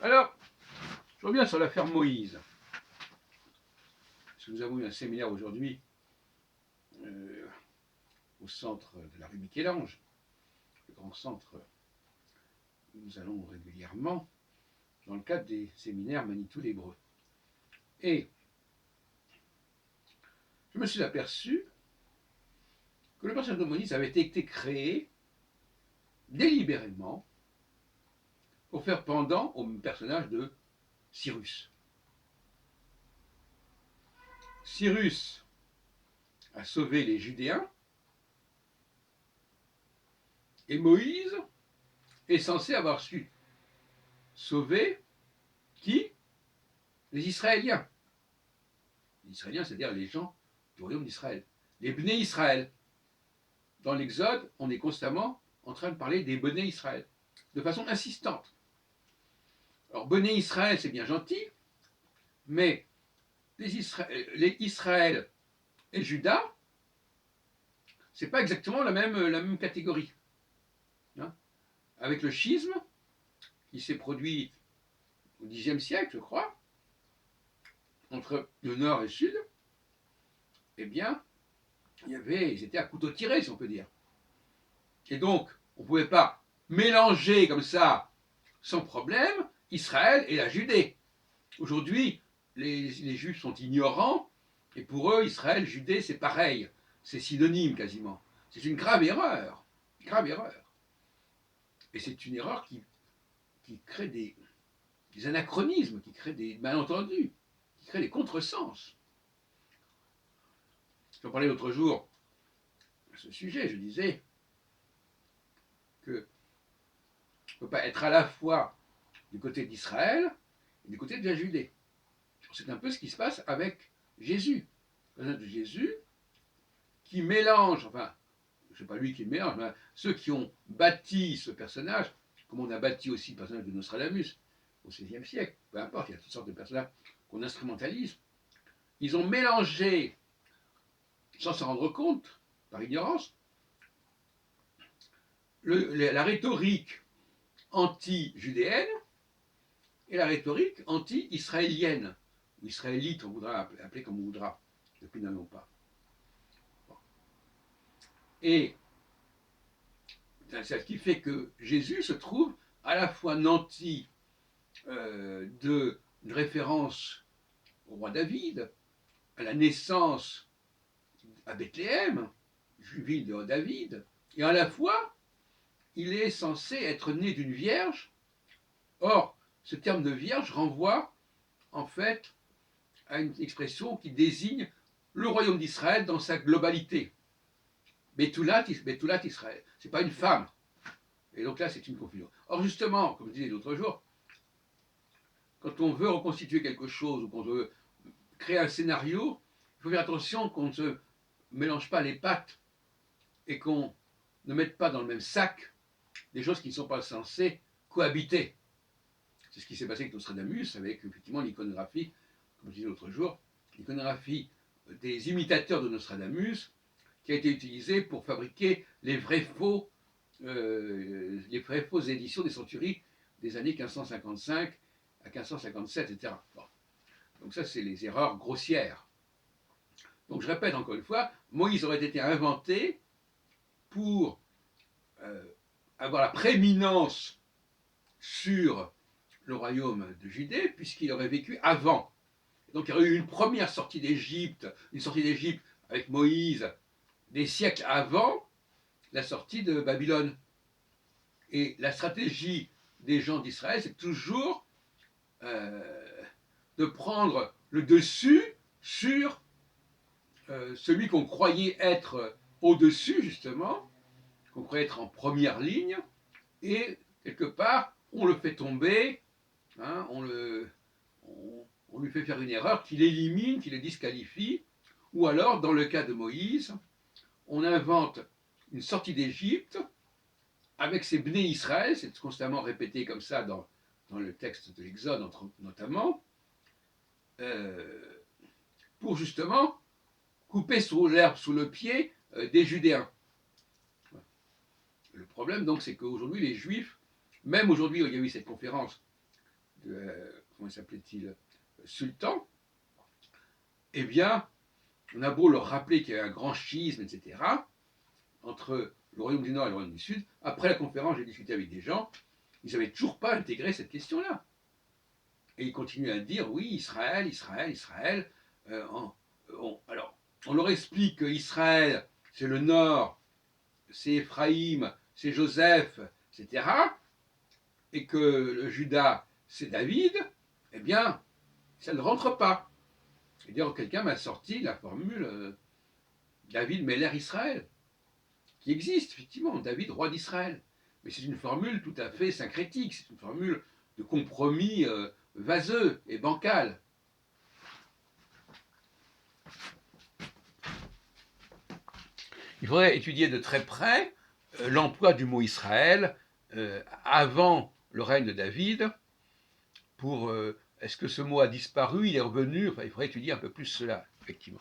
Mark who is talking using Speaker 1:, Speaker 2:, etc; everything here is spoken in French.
Speaker 1: Alors, je reviens sur l'affaire Moïse. Parce que nous avons eu un séminaire aujourd'hui au centre de la rue Michel-Ange, le grand centre où nous allons régulièrement dans le cadre des séminaires Manitou l'Hébreu. Et je me suis aperçu que le personnage de Moïse avait été créé délibérément pour faire pendant au personnage de Cyrus. Cyrus a sauvé les Judéens et Moïse est censé avoir su sauver qui? Les Israéliens. Les Israéliens, c'est-à-dire les gens du royaume d'Israël. Les Bnei Israël. Dans l'Exode, on est constamment en train de parler des Bnei Israël, de façon insistante. Alors, Bnei Israël, c'est bien gentil, mais les Israël et Juda, c'est pas exactement la même catégorie. Hein, avec le schisme qui s'est produit au Xe siècle, je crois, entre le nord et le sud, eh bien, ils étaient à couteau tiré, si on peut dire. Et donc, on ne pouvait pas mélanger comme ça, sans problème, Israël et la Judée. Aujourd'hui, les Juifs sont ignorants, et pour eux, Israël, Judée, c'est pareil. C'est synonyme quasiment. C'est une grave erreur. Grave erreur. Et c'est une erreur qui crée des anachronismes, qui crée des malentendus, qui crée des contresens. J'en parlais l'autre jour à ce sujet, je disais qu'on ne peut pas être à la fois du côté d'Israël et du côté de la Judée. C'est un peu ce qui se passe avec Jésus. Le personnage de Jésus qui mélange, enfin, je ne sais pas lui qui le mélange, mais ceux qui ont bâti ce personnage, comme on a bâti aussi le personnage de Nostradamus au XVIe siècle, peu importe, il y a toutes sortes de personnages qu'on instrumentalise, ils ont mélangé, sans s'en rendre compte, par ignorance, la rhétorique anti-judéenne et la rhétorique anti-israélienne, ou israélite, on voudra appeler comme on voudra, depuis n'en pas. Bon. Et c'est ce qui fait que Jésus se trouve à la fois nanti d'une référence au roi David, à la naissance à Bethléem, ville de David, et à la fois, il est censé être né d'une vierge. Or, ce terme de vierge renvoie en fait à une expression qui désigne le royaume d'Israël dans sa globalité. Betoulat Israël. Ce n'est pas une femme. Et donc là, c'est une confusion. Or, justement, comme je disais l'autre jour, quand on veut reconstituer quelque chose ou qu'on veut créer un scénario, il faut faire attention qu'on ne se mélange pas les pattes et qu'on ne mette pas dans le même sac des choses qui ne sont pas censées cohabiter. C'est ce qui s'est passé avec Nostradamus, avec effectivement l'iconographie, comme je disais l'autre jour, l'iconographie des imitateurs de Nostradamus, qui a été utilisée pour fabriquer les vraies fausses éditions des centuries des années 1555 à 1557, etc. Bon. Donc ça, c'est les erreurs grossières. Donc je répète encore une fois, Moïse aurait été inventé pour avoir la prééminence sur le royaume de Judée, puisqu'il aurait vécu avant. Donc il y aurait eu une première sortie d'Égypte, avec Moïse, des siècles avant la sortie de Babylone. Et la stratégie des gens d'Israël, c'est toujours de prendre le dessus sur celui qu'on croyait être au-dessus, justement, qu'on croyait être en première ligne, et quelque part, on le fait tomber, hein, on lui fait faire une erreur qui l'élimine, qui le disqualifie, ou alors, dans le cas de Moïse, on invente une sortie d'Égypte avec ses Bnei Israël, c'est constamment répété comme ça dans le texte de l'Exode notamment, pour justement couper l'herbe sous le pied des Judéens. Le problème donc, c'est qu'aujourd'hui les Juifs, même aujourd'hui, il y a eu cette conférence comment s'appelait-il, sultan, eh bien, on a beau leur rappeler qu'il y a un grand schisme, etc., entre le royaume du Nord et le royaume du Sud, après la conférence, j'ai discuté avec des gens, ils n'avaient toujours pas intégré cette question-là. Et ils continuent à dire, oui, Israël, Israël, Israël. Alors, on leur explique qu'Israël, c'est le Nord, c'est Éphraïm, c'est Joseph, etc., et que le Juda, c'est David, eh bien, ça ne rentre pas. Et d'ailleurs, quelqu'un m'a sorti la formule David Meller Israël, qui existe, effectivement, David, roi d'Israël. Mais c'est une formule tout à fait syncrétique, c'est une formule de compromis vaseux et bancal. Il faudrait étudier de très près l'emploi du mot Israël avant le règne de David, pour est-ce que ce mot a disparu, il est revenu, enfin, il faudrait étudier un peu plus cela, effectivement.